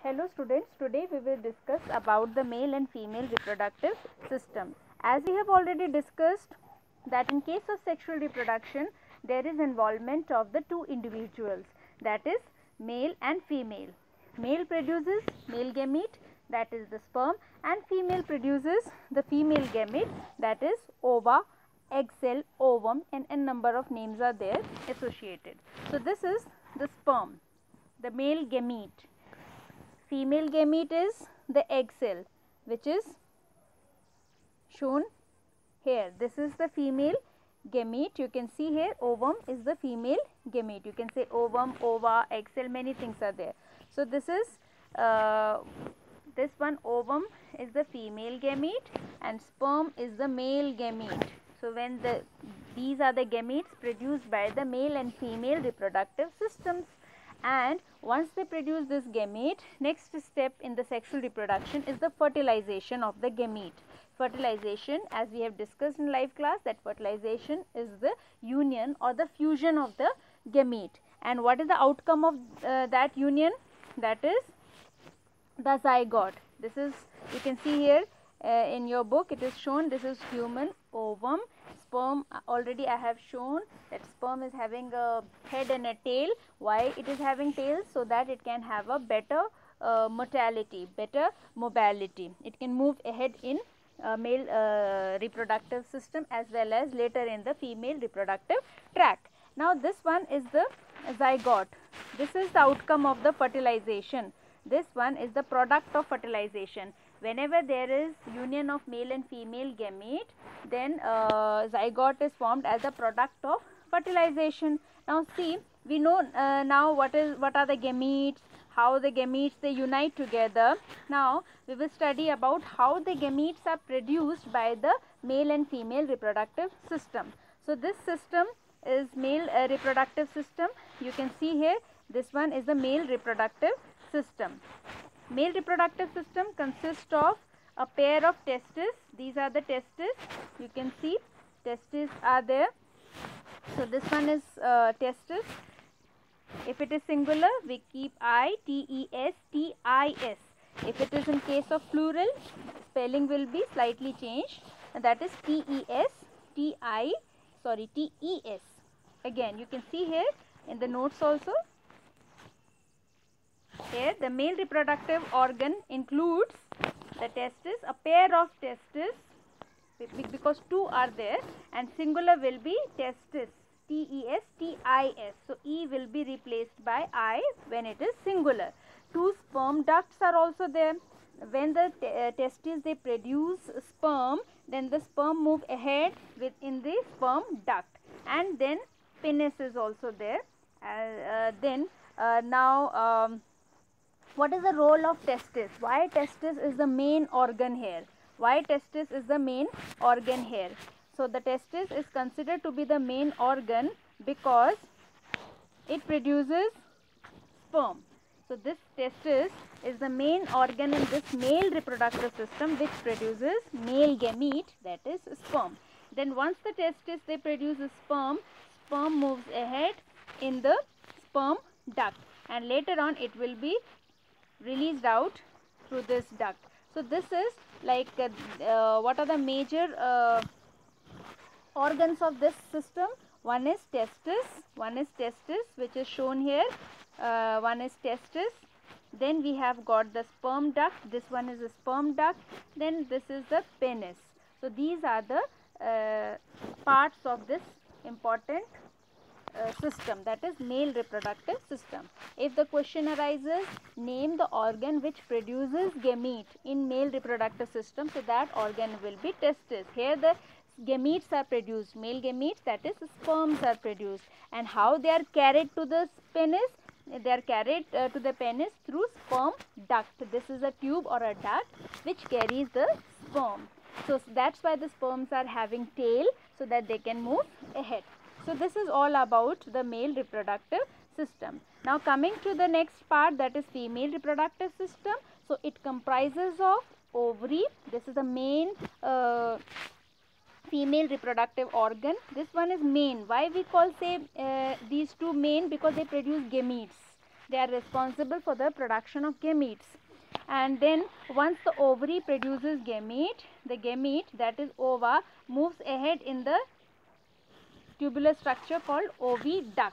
Hello students, today we will discuss about the male and female reproductive system. As we have already discussed that in case of sexual reproduction, there is involvement of the two individuals, that is male and female. Male produces male gamete, that is the sperm, and female produces the female gamete, that is ova, egg cell, ovum, and n number of names are there associated. So this is the sperm, the male gamete. Female gamete is the egg cell, which is shown here. This is the female gamete. You can see here ovum is the female gamete. You can say ovum, ova, egg cell, many things are there. So this is this one ovum is the female gamete and sperm is the male gamete. So when these are the gametes produced by the male and female reproductive systems, and once they produce this gamete, next step in the sexual reproduction is the fertilization of the gamete. Fertilization, as we have discussed in live class, that fertilization is the union or the fusion of the gamete. And what is the outcome of that union? That is the zygote. This is, you can see here in your book it is shown, this is human ovum. Sperm, already I have shown that sperm is having a head and a tail. Why it is having tail? So that it can have a better motility, better mobility. It can move ahead in male reproductive system as well as later in the female reproductive tract. Now this one is the zygote. This is the outcome of the fertilization. This one is the product of fertilization. Whenever there is union of male and female gamete, then zygote is formed as a product of fertilization. Now see, we know now what are the gametes, how the gametes they unite together. Now we will study about how the gametes are produced by the male and female reproductive system. So this system is male reproductive system. You can see here, this one is the male reproductive system. Male reproductive system consists of a pair of testes. These are the testes. You can see testes are there. So this one is testis. If it is singular, we keep I, T-E-S, T-I-S. If it is in case of plural, spelling will be slightly changed. And that is T-E-S, T-I, sorry, T-E-S. Again, you can see here in the notes also. Here the male reproductive organ includes the testis, a pair of testes, because two are there, and singular will be testis, T-E-S-T-I-S. So E will be replaced by I when it is singular. Two sperm ducts are also there. When the testes they produce sperm, then the sperm move ahead within the sperm duct, and then penis is also there. What is the role of testis? Why testis is the main organ here? Why testis is the main organ here? So the testis is considered to be the main organ because it produces sperm. So this testis is the main organ in this male reproductive system which produces male gamete, that is sperm. Then once the testis they produce sperm, sperm moves ahead in the sperm duct, and later on it will be released out through this duct. So this is like what are the major organs of this system? One is testis, which is shown here. One is testis. Then we have got the sperm duct. This one is a sperm duct. Then this is the penis. So these are the parts of this important system, that is male reproductive system. If the question arises, name the organ which produces gamete in male reproductive system, so that organ will be testis. Here the gametes are produced, male gametes, that is sperms are produced. And how they are carried to the penis? They are carried to the penis through sperm duct. This is a tube or a duct which carries the sperm. So that's why the sperms are having tail, so that they can move ahead. So this is all about the male reproductive system. Now coming to the next part, that is female reproductive system. So it comprises of ovary. This is the main female reproductive organ. This one is main. Why we call these two main? Because they produce gametes. They are responsible for the production of gametes. And then once the ovary produces gamete, the gamete, that is ova, moves ahead in the tubular structure called oviduct.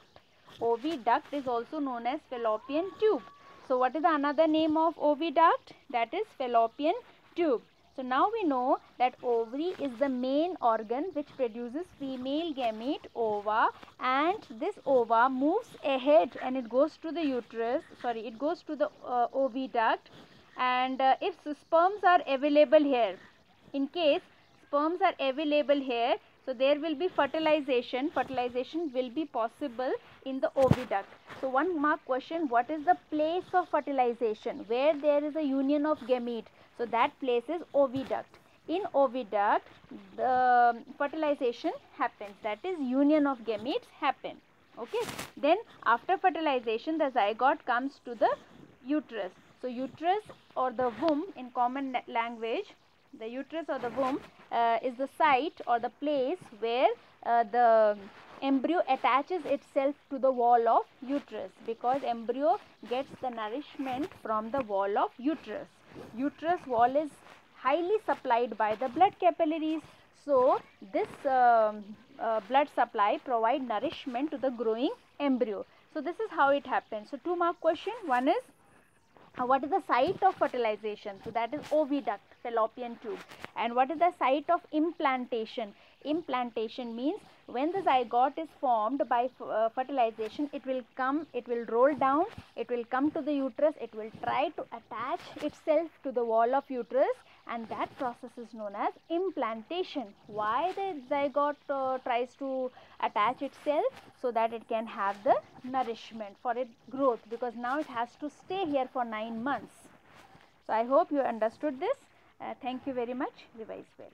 Oviduct is also known as fallopian tube. So what is the another name of oviduct? That is fallopian tube. So now we know that ovary is the main organ which produces female gamete ova, and this ova moves ahead and it goes to the uterus, it goes to the oviduct. And if sperms are available here, in case sperms are available here, so there will be fertilization will be possible in the oviduct. So one mark question, what is the place of fertilization where there is a union of gamete? So that place is oviduct. In oviduct the fertilization happens, that is union of gametes happen. Okay, then after fertilization the zygote comes to the uterus. So uterus or the womb in common language, the uterus or the womb is the site or the place where the embryo attaches itself to the wall of uterus, because embryo gets the nourishment from the wall of uterus. Uterus wall is highly supplied by the blood capillaries. So this blood supply provide nourishment to the growing embryo. So this is how it happens. So 2 mark question. One is what is the site of fertilization? So that is oviduct, fallopian tube. And what is the site of implantation? Implantation means when the zygote is formed by fertilization, it will roll down, it will come to the uterus, it will try to attach itself to the wall of uterus, and that process is known as implantation. Why the zygote tries to attach itself? So that it can have the nourishment for its growth, because now it has to stay here for 9 months. So I hope you understood this. Thank you very much. Revise well.